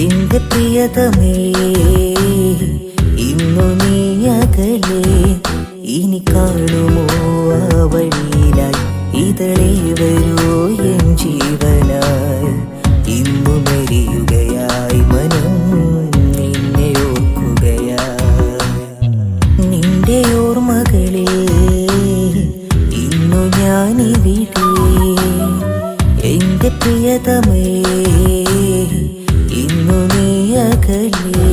എന്റെ പ്രിയതമേ ഇന്നു നീ അകലെ, ഇനി കാണുമോ ആ വഴിയിലായി ഇതളേ വരൂ എൻ ജീവനായി. ഇന്നു മെരിയുകയായി മനം നിന്നെ ഓർക്കുകയായി. നിന്റെ ഓർമ്മകളിൽ ഇന്നു ഞാനിവിടെ. എന്റെ പ്രിയതമേ ഇന്നു നീ അകലെ.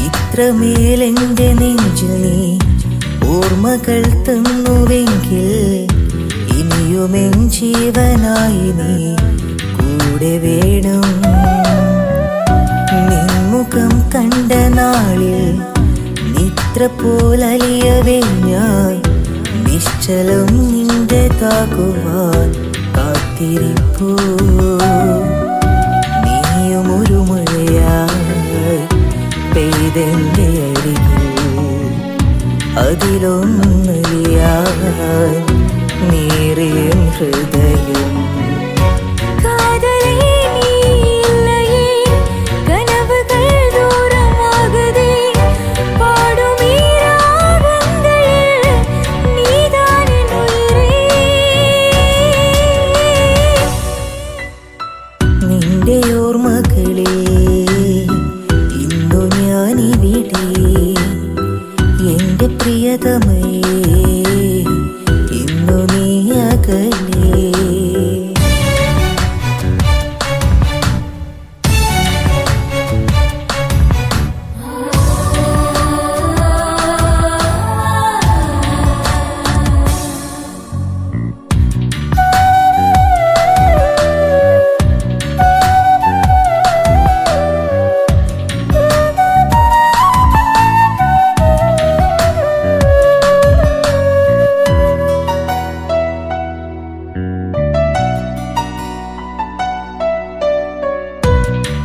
ഇത്രമേലെന്റെ നെഞ്ചു നീ ഓർമ്മകൾ തന്നുവെങ്കിൽ ഇനിയുമെൻ ജീവനായി നീ കൂടെ വേണം. നിൻമുഖം കണ്ട നാളിൽ നിദ്ര പോലലിയവേ ഞാൻ നിശ്ചലം നിന്റെ താകുവാൻ കാത്തിരിപ്പൂ. നീയും ഒരു മഴയായി പെയ്തെന്റെ അരികിൽ, അതിലൊന്നലിയാൻ നീറിയ ഹൃദയം. നിന്റെ ഓർമ്മകളിൽ ഇന്നു ഞാനിവിടെ. എന്റെ പ്രിയതമേ ഇന്നു നീ അകലെ.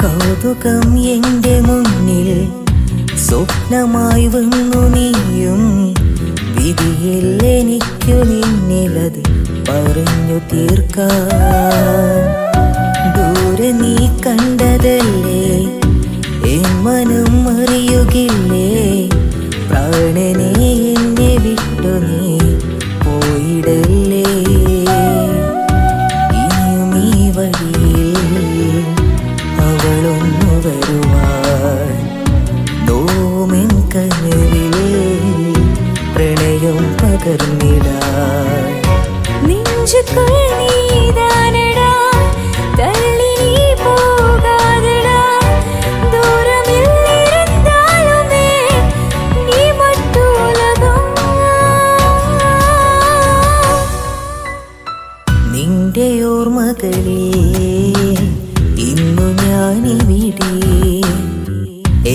കൗതുകം എന്റെ മുന്നിൽ സ്വപ്നമായി വന്നു നീയും. വിധിയിൽ എനിക്കു നിന്നിലത് പറഞ്ഞു തീർക്കാൻ. ദൂരെ നീ കണ്ടതല്ലേ എൻ മനം അറിയുകില്ലേ. പ്രാണനെ എന്നെ വിട്ടു നീ പോയിടല്ലേ. ഇനിയും ഈ വഴിയിൽ അവളൊന്നു വരുവാൻ. നോമെൻ കനവിൽ പ്രണയം പകർന്നിടാൻ. നെഞ്ചുക്കുൾ നീതാനടാ, തള്ളി നീ പോകാതെടാ. ദൂരമില്ലിരുന്നാലുമേ നീ മറ്റുലകം. നിന്റെ ഓർമ്മകളിൽ ഇന്നു ഞാനിവിടെ.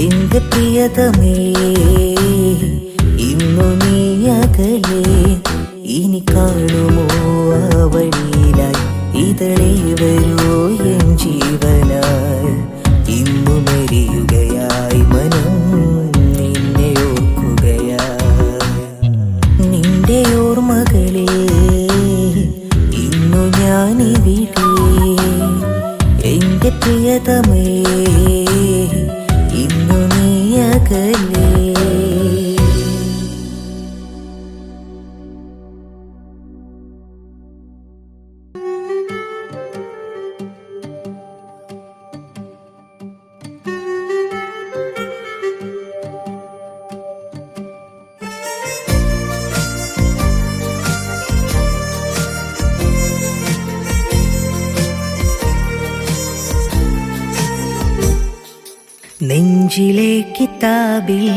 എന്റെ പ്രിയതമേ ഇന്നു നീ അകലെ, ഇനി കാണുമോ ആ വഴിയിലായി ഇതളേ വരൂ എൻ ജീവനായി. ഇന്നു മെരിയുകയായി മനം നിന്നെ ഓർക്കുകയായി. നിന്റെ ഓർമ്മകളിൽ ഇന്നു ഞാനിവിടെ. എന്റെ പ്രിയതമേ ഇന്നു നീ അകലെ. നെഞ്ചിലെ കിതാബിൽ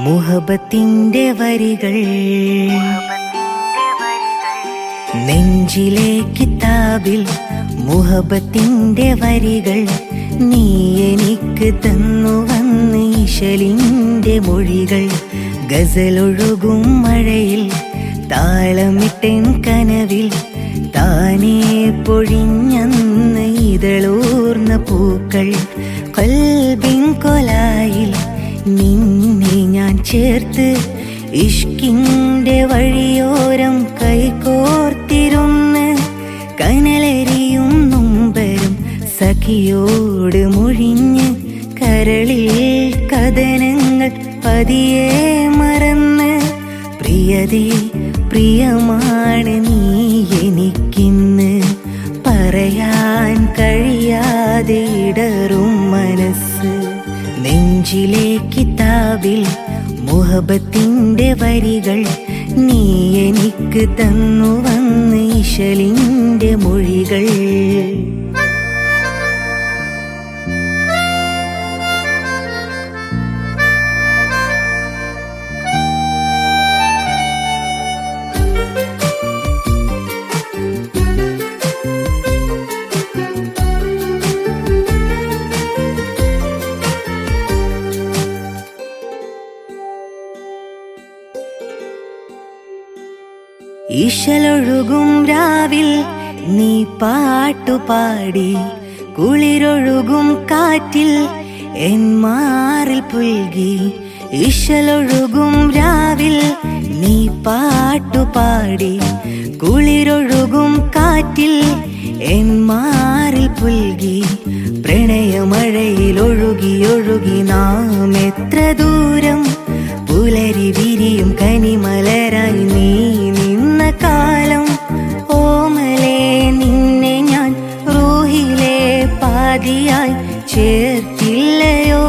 മുഹബത്തിന്റെ വരികൾ നെഞ്ചിലെ കിതാബിൽ മുഹബത്തിന്റെ വരികൾ നീ എനിക്ക് തന്നു വന്ന് ഇശലിന്റെ മൊഴികൾ ഗസലൊഴുകും മഴയിൽ താളമിട്ടൻ കനവിൽ താനേ പൊഴിഞ്ഞന്ന് ഇതളൂർന്ന പൂക്കൾ കൽബിൻ കൊലായിൽ നിന്നെ ഞാൻ ചേർത്ത് ഇഷ്കിന്റെ വഴിയോരം കൈകോർത്തിരുന്ന് കനലരിയും നൊമ്പരും സഖിയോട് മൊഴിഞ്ഞ് കരളിൽ കഥനങ്ങൾ പതിയെ മറന്ന് പ്രിയതേ പ്രിയമാണ് നീ എനിക്കിന്ന് പറയാൻ കഴിയാതെ ഇടറും മനസ്സ് നെഞ്ചിലെ കിതാബിൽ മുഹബത്തിന്റെ വരികൾ നീ എനിക്ക് തന്നു വന്ന് ഇശലിന്റെ മൊഴികൾ ഇശലൊഴുകും രാവിൽ നീ പാട്ടുപാടി കുളിരൊഴുകും കാറ്റിൽ എൻ മാറിൽ പുൽകി ഇശലൊഴുകും രാവിൽ നീ പാട്ടുപാടി കുളിരൊഴുകും കാറ്റിൽ എൻ മാറിൽ പുൽകി പ്രണയമഴയിൽ ഒഴുകി ഒഴുകി നാം എത്ര ദൂരം പുലരി വിരിയും കനിമലരായി നീ നിന്ന കാലം ഓമലേ നിന്നെ ഞാൻ റൂഹിലെ പാതിയായി ചേർത്തില്ലയോ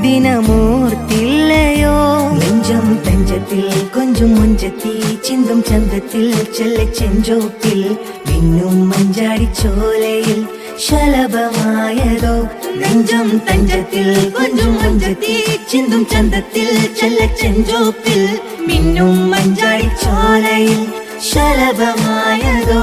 ദിനമോർത്തില്ലയോ നെഞ്ചം തഞ്ചത്തിൽ കൊഞ്ചും മുഞ്ചത്തി ചിന്തും ചന്തത്തിൽ ചെല്ലച്ചെഞ്ചോപ്പിൽ മിന്നും മഞ്ചാടി ചോലയിൽ ശലഭമായതോ നെഞ്ചം തഞ്ചത്തിൽ കൊഞ്ചും മുഞ്ചത്തി ചിന്തും ചന്തത്തിൽ ചെല്ലച്ചെഞ്ചോപ്പിൽ മിന്നും മഞ്ചാടി ചോലയിൽ ശലഭമായതോ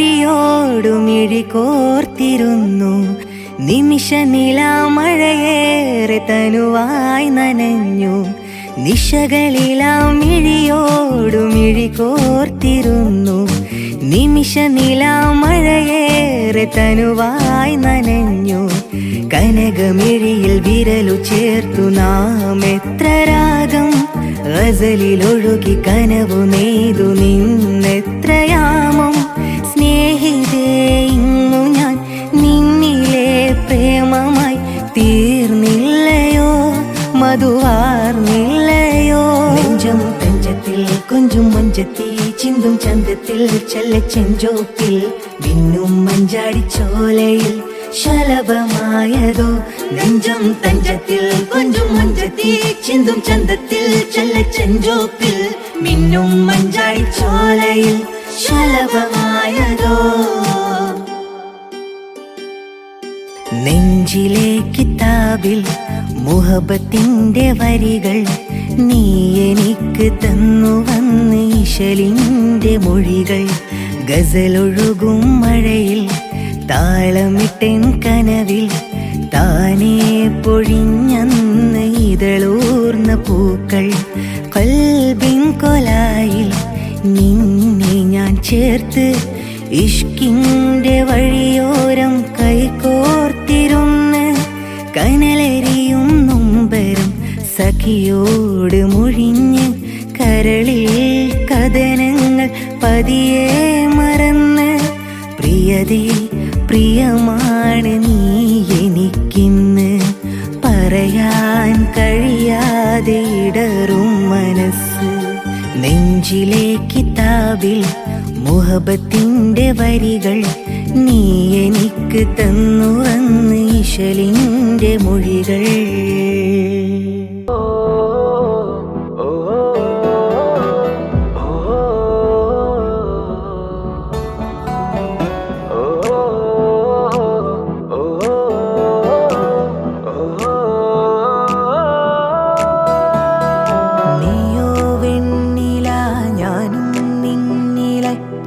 നിശകളിലാമിഴിയോടുമിഴി കോർത്തിരുന്നു നിമിഷ നിലാമഴയേറെ തനുവായി നനഞ്ഞു നിശകളിലാമിഴിയോടുമിഴി കോർത്തിരുന്നു നിമിഷ നിലാമഴയേറെ തനുവായി നനഞ്ഞു കനകമിഴിയിൽ വിരലു ചേർത്തു നാം എത്ര രാഗം ഗസലിലൊഴുകി കനവു നെയ്തു നിന്നെത്രയാമം സ്നേഹിതേ ഇന്നു ഞാൻ നിന്നിലെ പ്രേമമായി തീർന്നില്ലയോ മധുവാർന്നില്ലയോ നെഞ്ചം തഞ്ചത്തിൽ കൊഞ്ചും മഞ്ചത്തി ചിന്തും ചന്തത്തിൽ ചെല്ലച്ചെഞ്ചോപ്പിൽ മിന്നും മഞ്ചാടി ചോലയിൽ ശലഭമായതോ നെഞ്ചം തഞ്ചത്തിൽ കൊഞ്ചും മഞ്ചത്തി ചിന്തും ചന്തത്തിൽ ചെല്ലച്ചെഞ്ചോപ്പിൽ മിന്നും മഞ്ചാടി ചോലയിൽ ശലഭമായതോ നെഞ്ചിലെ കിതാബിൽ മുഹബത്തിന്റെ വരികൾ നീ എനിക്ക് തന്നു വന്ന് ഇശലിന്റെ മൊഴികൾ ഗസലൊഴുകും മഴയിൽ താളമിട്ടൻ കനവിൽ താനേ പൊഴിഞ്ഞന്ന് ഇതളൂർന്ന പൂക്കൾ കൽബിൻ കൊലായിൽ നിന്നെ ഞാൻ ചേർത്ത് ഇഷ്കിന്റെ വഴിയോരം കൈകോർത്തിരുന്ന് കനലരിയും നൊമ്പരും സഖിയോട് മൊഴിഞ്ഞ് കരളിൽ കഥനങ്ങൾ പതിയെ മറന്ന് പ്രിയതേ പ്രിയമാണ് നീ എനിക്കിന്ന് പിടയാൻ കഴിയാതെ ഇടറും മനസ്സ് നെഞ്ചിലെ കിതാബിൽ മുഹബത്തിന്റെ വരികൾ നീ എനിക്ക് തന്നു അന്ന് ഇശലിന്റെ മൊഴികൾ.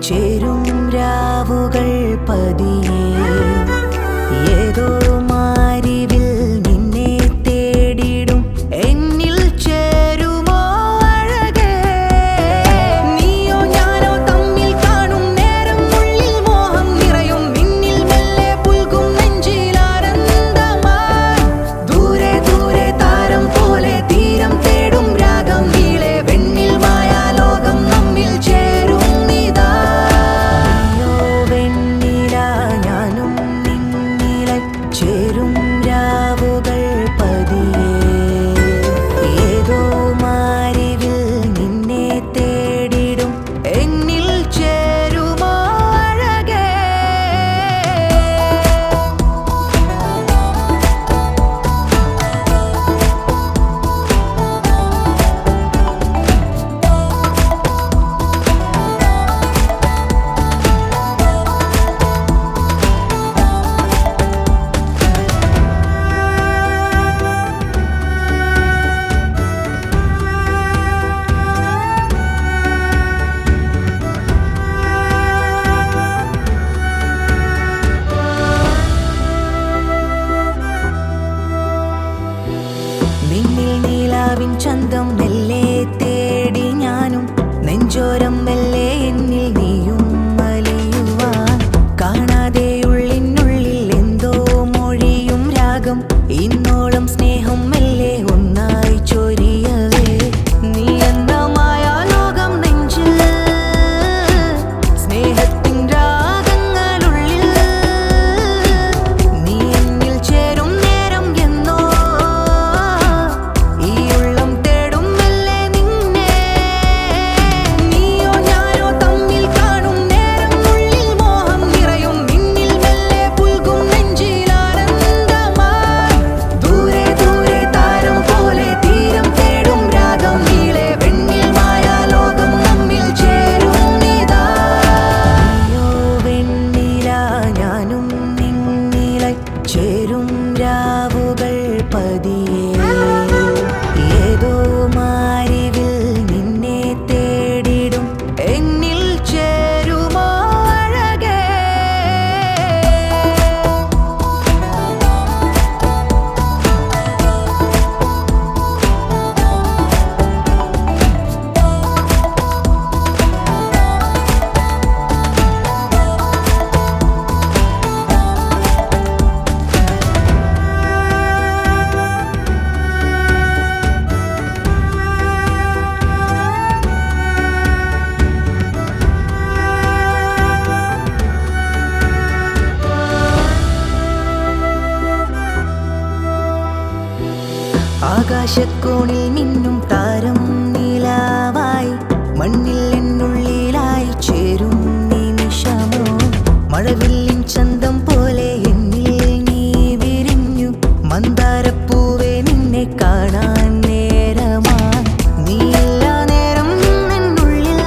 ചേരും രാവുകൾ പതിയെ ഏതോ മാരിവിൽ നിന്നെ തേടിടും എന്നിൽ ചേരുമോ അഴകേ. നീയോ ഞാനോ തമ്മിൽ കാണും നേരം ഉള്ളിൽ മോഹം നിറയും നിന്നിൽ മെല്ലെ പുൽകും നെഞ്ചിലാനന്ദമായി. ദൂരെ ദൂരെ താരം പോലെ തീരം തേടും രാഗം നീളെ വെണ്ണിൽ മായാ ലോകം നമ്മിൽ ചേരും നിതാ. ചേരും രാവുകൾ പതിയെ ഏതോ മാരിവിൽ നിന്നെ തേടിടും എന്നിൽ ചേരുമോ അഴകേ. നിന്നിൽ നീലാവിൻ ചന്തം മെല്ലെ തേടി ഞാനും നെഞ്ചോരം മെല്ലെ എന്നിൽ നീയും അലിയുവാൻ. കാണാതെ ഉള്ളിനുള്ളിൽ എന്തോ മൊഴിയും രാഗം ഇന്നോളം സ്നേഹം മെല്ലെ ഒന്നായി ചൊരിയവേ. നീ എന്ന മായാ ലോകം നെഞ്ചിൽ സ്നേഹത്തിൻ രാഗങ്ങളുള്ളിൽ നീ എന്നിൽ ചേരും നേരം എന്നോ ഈ ഉള്ളം തേടും മെല്ലെ നിന്നെ. നീയോ ഞാനോ തമ്മിൽ കാണും നേരം ഉള്ളിൽ മോഹം നിറയും നിന്നിൽ മെല്ലെ പുൽകും നെഞ്ചിലാനന്ദമായി. ദൂരെ ദൂരെ താരം പോലെ തീരം തേടും രാഗം നീളെ വെണ്ണിൽ മായാ ലോകം നമ്മിൽ ചേരും നിതാ. നീയോ വെണ്ണില ഞാനും നിന്നിലായി ചേരും രാവുകൾ പതിയെ ഏതോ മാരിവിൽ നിന്നെ തേടിടും എന്നിൽ ചേരുമോ അഴകേ. ആകാശക്കോണിൽ മിന്നും താരം നീലാവായി മണ്ണിൽ എന്നുള്ളിലായി ചേരും നിമിഷമോ. മഴവില്ലിൻ ചന്തം പോലെ എന്നിൽ നീ വിരിഞ്ഞു മന്ദാരപ്പൂവെ നിന്നെ കാണാൻ നേരമായി. നീയില്ല നേരം എന്നുള്ളിൽ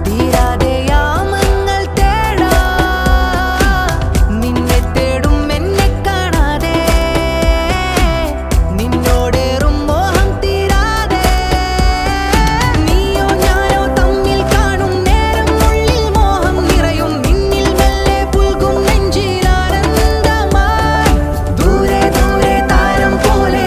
തീരാതെ യാമങ്ങൾ തേടാ. നിന്നെ തേടും എന്നെ കാണാതെ നിന്നോടേറും മോഹം തീരാതെ. നീയോ ഞാനോ തമ്മിൽ കാണും നേരം ഉള്ളിൽ മോഹം നിറയും നിന്നിൽ മെല്ലെ പുൽകും നെഞ്ചിലാനന്ദമായി. ദൂരെ ദൂരെ താരം പോലെ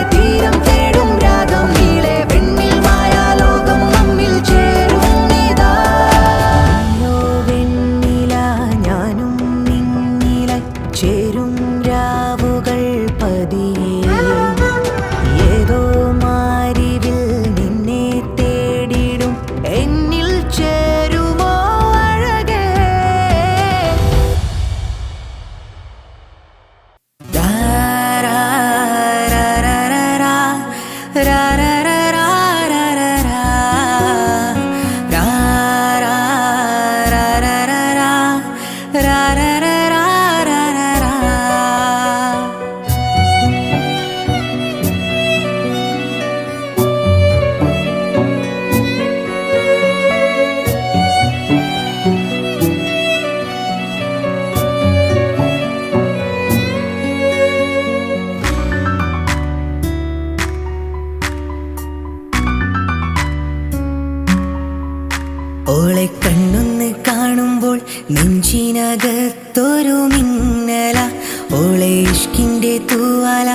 തൂവാല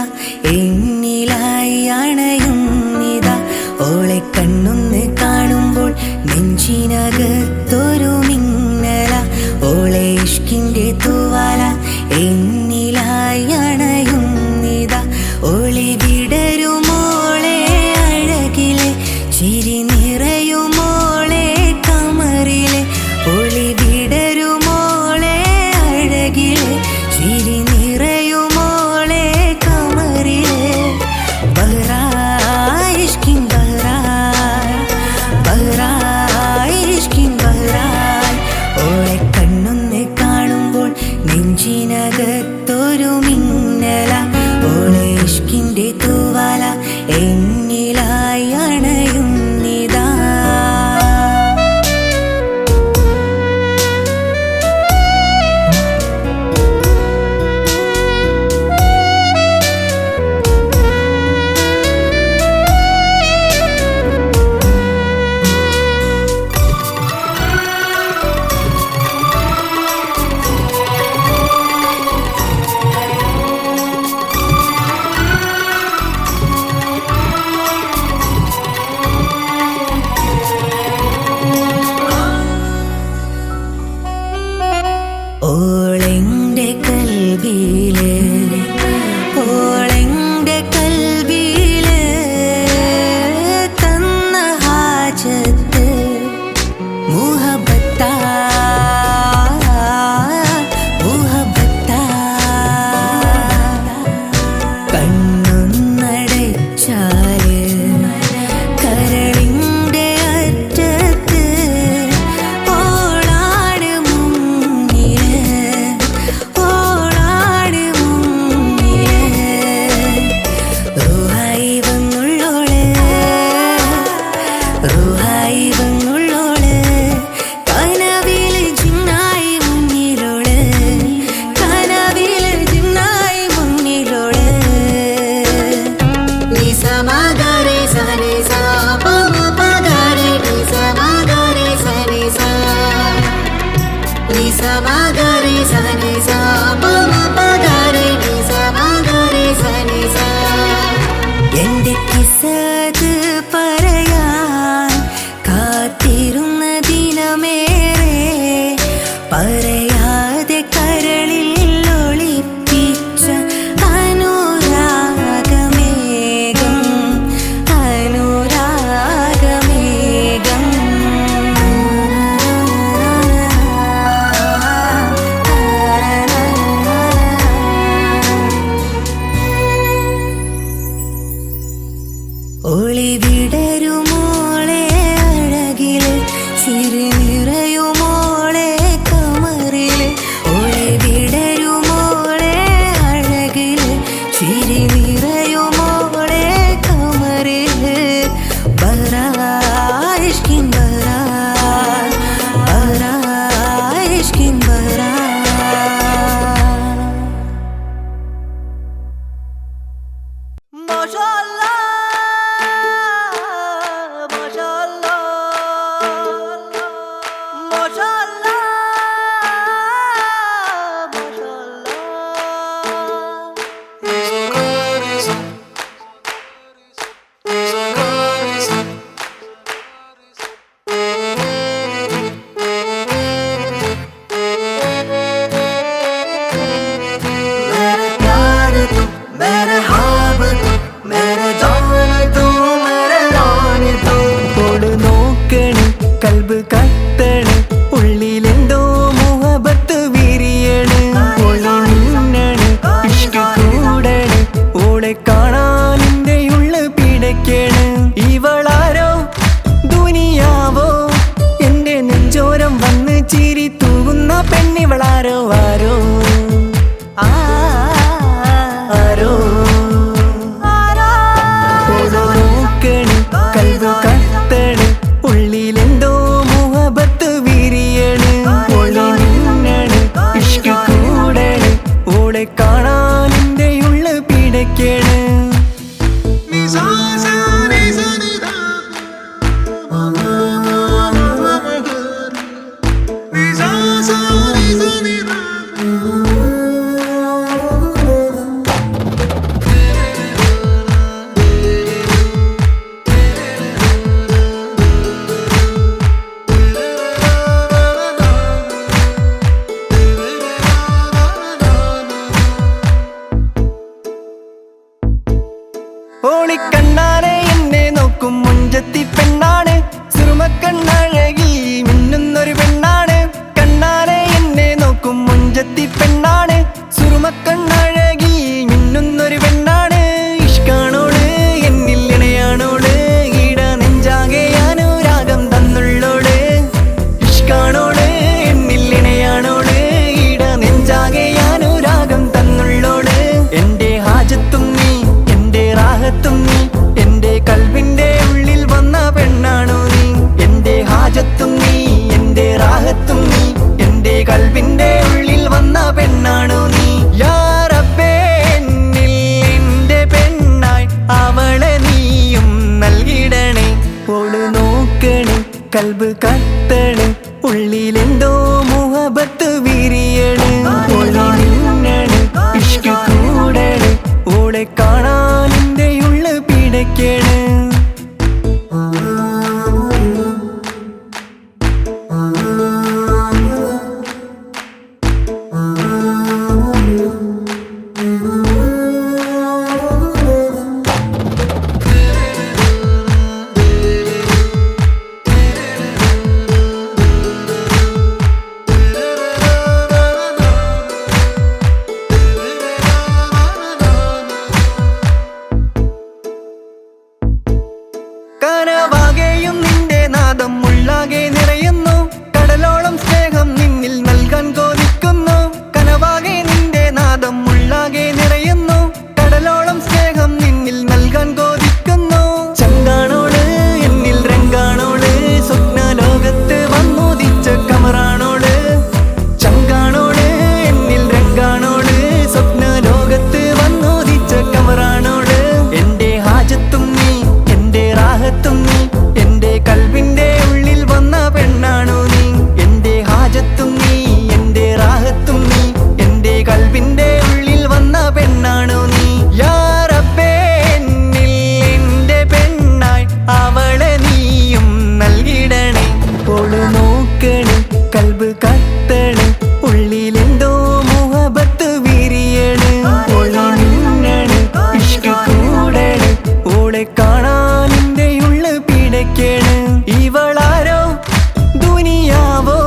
എന്നിലായി അണയുന്നിതാ ഓളെ കണ്ണൊന്ന് കാണുമ്പോൾ നെഞ്ചിനകത്തൊരു മിന്നല ഓളെ ഇഷ്കിന്റെ തൂവാല എന്നിലായി അണയുന്നിതാ ഒളി വിടരുമോളെ അഴകിലെ ചിരി നിറയുമോളെ കമറിലെ ഒളി വിടരുമോളെ അഴകിലെ ചിരി നിറയുമോളെ കമറിലെ ബഹ്റായിഷ്കിൻ ബഹ്റായിഷ്കിൻ ബഹ്റാൻ ഓളെ കണ്ണൊന്ന് കാണുമ്പോൾ നെഞ്ചിനകത്തൊരു മിന്നല ഓളെ ഇഷ്കിന്റെ തൂവാല എന്നിലായി അണയുന്നിതാ ഓളെന്റെ കൽബിലെ ഓളെന്റെ കൽബിലെ തന്ന ഹാജത്ത് മുഹബത്താ മുഹബത്താ കണ്ണൊന്നടച്ചാല് കരളിന്റെ അറ്റത്ത് ഓളാണ് മുന്നില് ഓളാണ് മുന്നില് റൂഹായി വന്നുള്ളോള് റൂഹായി വന്നുള്ളോള് കനവില് ജിന്നായി മുന്നിലോള് കനവില് ജിന്നായി മുന്നിലോള് നിസമഗരെ സനി സാ പമ പഗരെ നിസമഗരെ സനി സാ നിസമഗരെ സനി സാ പമ പഗരെ നിസമഗരെ സനി സാ എന്റെ കിസ്സത് പറയാൻ കാത്തിരുന്ന ദിനമേറെ പറയാതെ കരളിൽ ഒളിപ്പിച്ച അനുരാഗമേഘം അനുരാഗമേഘം ഒളി വിടരുമോളെ അഴകിലെ ചിരി നിറയുമോളെ കമറിലെ ഒളി വിടരുമോളെ അഴകിലെ ചിരി നിറയുമോളെ കമറിലെ ബഹ്റായിഷ്കിൻ ബഹ്റാൻ ബഹ്റായിഷ്കിൻ ബഹ്റാൻ മാഷാഅല്ലാ മാഷാഅല്ലാ മാഷാഅല്ലാ मेरे प्यार तू मेरे ख्वाब तू मेरे जान तू मेरे रानी तू ഓള് നോക്കണ് കൽബ് കത്തണ് ഉള്ളിലെന്തോ മുഹബത്ത് വിരിയണ് ഓള് മിന്നണ് ഇഷ്ക് കൂടണ് ഓളെ കാണാൻ എന്റെ ഉള്ള് പിടയ്ക്കണ് ഇവളാരോ ദുനിയാവോ എന്റെ നെഞ്ചോരം വന്ന് ചിരി തൂകുന്ന പെണ്ണിവളാരോ ആരോ ആരോ ഓള് നോക്കണ് കൽബ് കത്തണ് ഉള്ളിലെന്തോ മുഹബത്ത് വിരിയണ് ഓള് മിന്നണ് ഇഷ്ക് കൂടണ് ഓളെ കാണാൻ എന്റെ ഉള്ള് പിടയ്ക്കണ് ഓളിക്കണ്ണാനെ എന്നെ നോക്കും മുഞ്ചത്തി പെണ്ണാണ്, സുറുമക്കണ്ണഴകി മിന്നുന്നൊരു പെണ്ണാണ്. കണ്ണാനെ എന്നെ നോക്കും മുഞ്ചത്തി പെണ്ണാണ്, സുറുമക്കണ്ണഴകി മിന്നുന്നൊരു പെണ്ണാണ്. ഇഷ്കാണോള് എന്നിൽ ഇണയാണോള്, ഈട നെഞ്ചാകെ അനുരാഗം തന്നുള്ളോള്. ഇഷ്കാണോള് എന്നിൽ ഇണയാണോള്, ഈട നെഞ്ചാകെ അനുരാഗം തന്നുള്ളോള്. എന്റെ ഹാജത്തും നീ, എന്റെ റാഹത്തും നീ, എന്റെ കൽബിന്റെ ഉള്ളിൽ വന്ന പെണ്ണാണോ നീ. എന്റെ ഹാജത്തും നീ, എന്റെ റാഹത്തും നീ, എന്റെ കൽബിന്റെ ഉള്ളിൽ വന്ന പെണ്ണാണോ നീ. യാ റബ്ബേ എന്നിൽ എന്റെ പെണ്ണായി അവളെ നീയും നൽകിടണേ. ഓള് നോക്കണേ, കൽബ് കത്തണ്, ഉള്ളിലെന്തോ മുഹബത്ത് വിരിയണ്. ഓള് മിന്നണ്, ഇഷ്ക് കൂടണ്, ഓളെ കാണാൻ എന്റെ ഉള്ള് പിടയ്ക്കണ്. കനവാകെയും നിന്റെ നാദം ഉള്ളാകെ നിറയുന്നു, കടലോളം സ്നേഹം നിന്നിൽ നൽകാൻ കൊതിക്കുന്നു. കനവാകെ നിന്റെ നാദം ഉള്ളാകെ നിറയുന്നു, കടലോളം സ്നേഹം നിന്നിൽ നൽകാൻ കൊതിക്കുന്നു. ചങ്കാണോള് എന്നിൽ രംഗാണോള്, സ്വപ്ന ലോകത്ത് വന്നുദിച്ച കമറാണോള്. ചങ്കാണോള് എന്നിൽ രംഗാണോള്, സ്വപ്ന ലോകത്ത് വന്നുദിച്ച കമറാണോള്. എന്റെ ഹാജത്തും നീ, എന്റെ റാഹത്തും നീ, എന്റെ കൽബിന്റെ ഉള്ളിൽ വന്ന പെണ്ണാണോ നീ. എന്റെ ഹാജത്തും നീ, എന്റെ റാഹത്തും നീ, എന്റെ കൽബിന്റെ ഉള്ളിൽ വന്ന പെണ്ണാണോ നീ. യാ റബ്ബേ എന്നിൽ എന്റെ പെണ്ണായി അവളെ നീയും നൽകിടണേ. ഓള് നോക്കണ്, കൽബ് കത്തണ്, ഉള്ളിലെന്തോ മുഹബത്ത് വിരിയണ്. ഓള് മിന്നണ്, ഇഷ്ക് കൂടണ്, ഓളെ കാണാൻ എന്റെ ഉള്ള് പിടയ്ക്കണ്. ഇവളാരോ ദുനിയാവോ,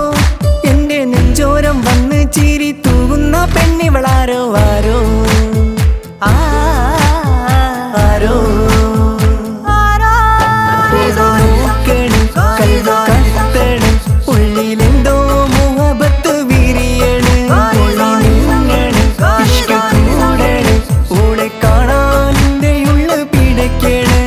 എന്റെ നെഞ്ചോരം വന്ന് ചിരി തൂകുന്ന പെണ്ണിവളാരോ. ആരോ ആരോ നോക്കണ്, കൽബ് കത്തണ്, ഉള്ളിലെന്തോ മുഹബത്ത് വിരിയണ്. ഓള് മിന്നണ്, ഇഷ്ക് കൂടണ്, ഓളെ കാണാൻ എന്റെ ഉള്ള് പിടയ്ക്കണ്.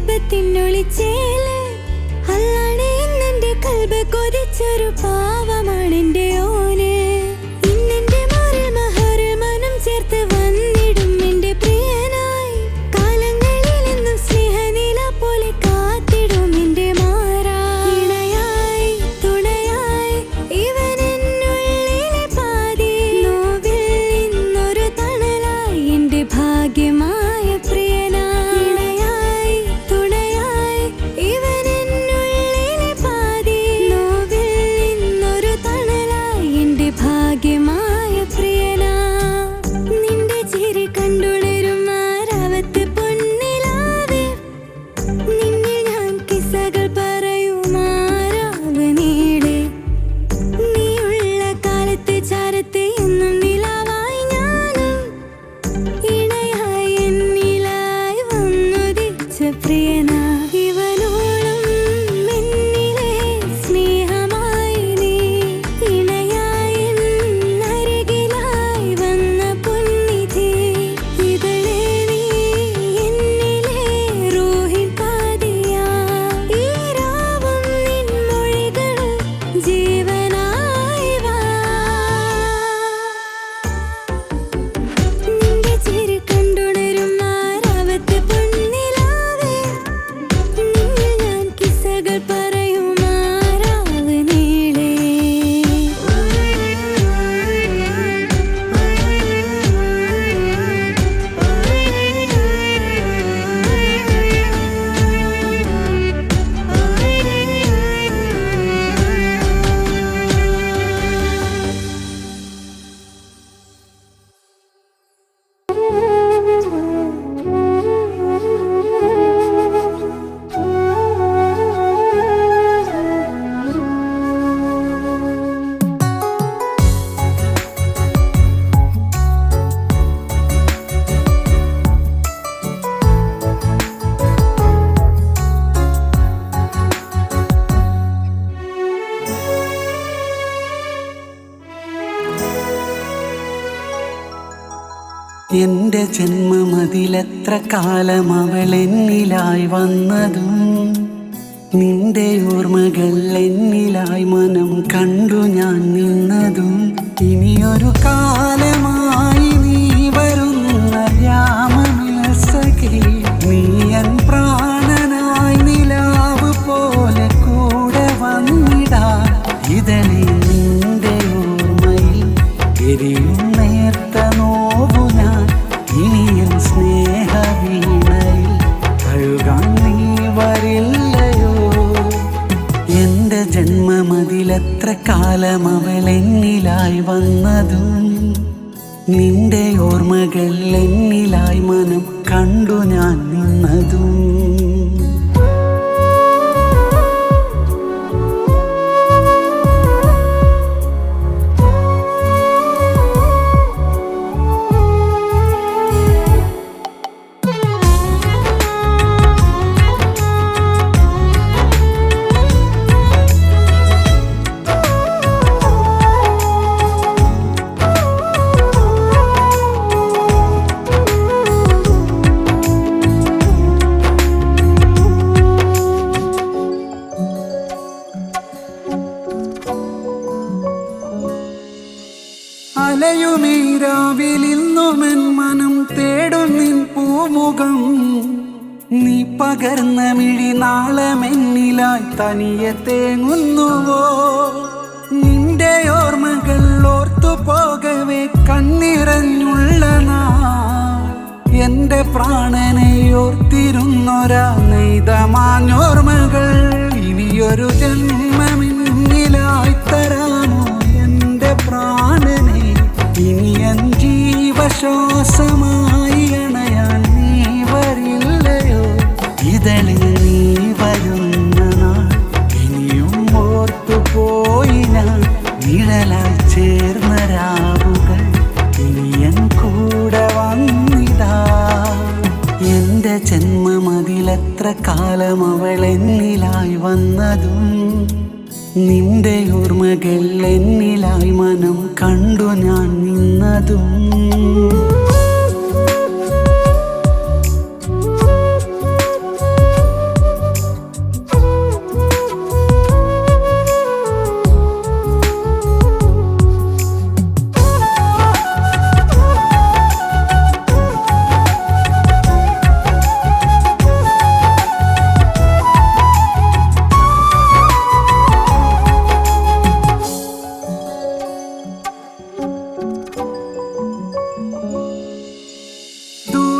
മുഹബത്തിനൊളിച്ചേല് അല്ലാണെ ഇന്നെന്റെ കൽബ് കൊതിച്ചൊരു പാവമാണെന്റെ ഓന്. ഇന്നെന്റെ മാറിൽ മഹറിൽ മനം ചേർത്ത് വന്നിടും എന്റെ പ്രിയനായി. കാലങ്ങളിൽ എന്നും സ്നേഹനില പോലെ കാത്തിടും എന്റെ മാറാ. ഇണയായി തുണയായി ഇവൻ എന്നുള്ളിലെ പാതി. നോവിൽ ഇന്നൊരു തണലായി എന്റെ ഭാഗ്യമായ പ്രിയനായി. ഭാഗ്യമായ പ്രിയനാ നിന്റെ ചിരി കണ്ടുണരും ആരാവത്ത് പൊന്നിലാവേ. നിന്നിൽ ഞാൻ കിസ്സകൾ പറയുമാരാവ് നീളെ. നീയുള്ള കാലത്ത് ചാരത്ത് എന്നും നിലാവായി ഞാനും. ഇണയായി എന്നിലായി വന്നുദിച്ച പ്രിയനാ. ഇവനോളം എന്നിലെ സ്നേഹമായി നീ. എന്റെ ജന്മമതിലെത്ര കാലം അവൾ എന്നിലായി വന്നതും. നിന്റെ ഓർമ്മകൾ എന്നിലായി മനം കണ്ടു ഞാൻ നിന്നതും. ഇനിയൊരു കാലമായി നീ വരുന്ന യാമസഖി. നീ എൻ പ്രാണനായി നിലാവ് പോലെ കൂടെ വന്നിടാൻ. ഇതളി നിന്റെ ഓർമ്മയിൽ എരിയും നേർത്ത നോവു ഞാൻ. ഇനിയും സ്നേഹവീണയിൽ കഴുകാൻ നീ വരില്ലയോ. എന്റെ ജന്മമതിലെത്ര കാലം അവൾ എന്നിലായി വന്നതും. നിന്റെ ഓർമ്മകൾ എന്നിലായി മനം കണ്ടു ഞാൻ നിന്നതും. അലയുമീരാവിലിന്നുമെൻ മനം തേടും നിൻ പൂമുഖം. നീ പകർന്ന മിഴി നാളമെന്നിലായി തനിയെ തേങ്ങുന്നുവോ. നിന്റെ ഓർമ്മകൾ ഓർത്തു പോകവേ കണ്ണിറഞ്ഞുള്ള നാൾ. എന്റെ പ്രാണനെ ഓർത്തിരുന്നൊരാ നെയ്തമാഞ്ഞോർമ്മകൾ. ഇനിയൊരു ജന്മമെന്നിലായി തരാമോ എന്റെ പ്രാണനെ. ഇനി എൻ ജീവശ്വാസമായി അണയാൻ നീ വരില്ലയോ. ഇതളിൽ നീ വരുന്ന നാൾ ഇനിയും ഓർത്തുപോയി ഞാൻ. നിഴലായി ചേർന്ന രാവുകൾ ഇനി എൻ കൂടെ വന്നിടാ. എന്റെ ജന്മമതിലെത്ര കാലം അവൾ എന്നിലായി വന്നതും. നിന്റെ ഓർമ്മകൾ എന്നിലായി മനം കണ്ടു ഞാൻ നിന്നതും.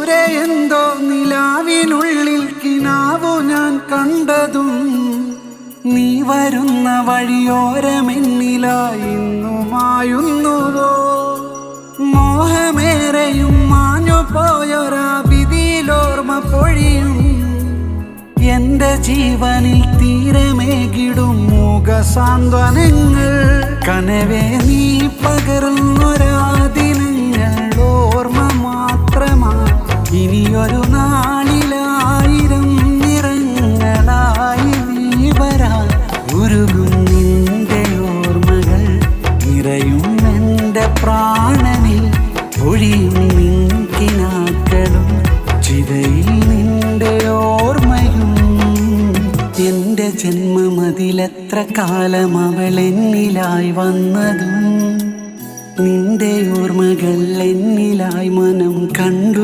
ദൂരെ എന്തോ നിലാവിനുള്ളിൽ കിനാവു ഞാൻ കണ്ടതും നീ വരുന്ന വഴിയോരമെന്നിലായി ഇന്നുമായുന്നുവോ മോഹമേറെയും മാഞ്ഞു പോയൊരാ വിധിയിലോർമ്മ പൊഴിയും എന്റെ ജീവനിൽ തീരമേകിടും മുഖസാന്ത്വനങ്ങൾ കനവേ നീ പകർന്നൊരാ ദിനങ്ങൾ ഓർമ്മ മാത്രമാ ഇനിയൊരു നാളിലായിരം നിറങ്ങളായി നീ വരാൻ ഉരുകും നിന്റെ ഓർമ്മകൾ നിറയും എന്റെ പ്രാണനിൽ ഒഴിയും നിൻകിനാക്കളും ചിതയിൽ നിന്റെ ഓർമ്മയും എന്റെ ജന്മമതിലെത്ര കാലം അവൾ എന്നിലായി വന്നതും നിന്റെ ഓർമ്മകൾ എന്നിലായി മനം കണ്ടു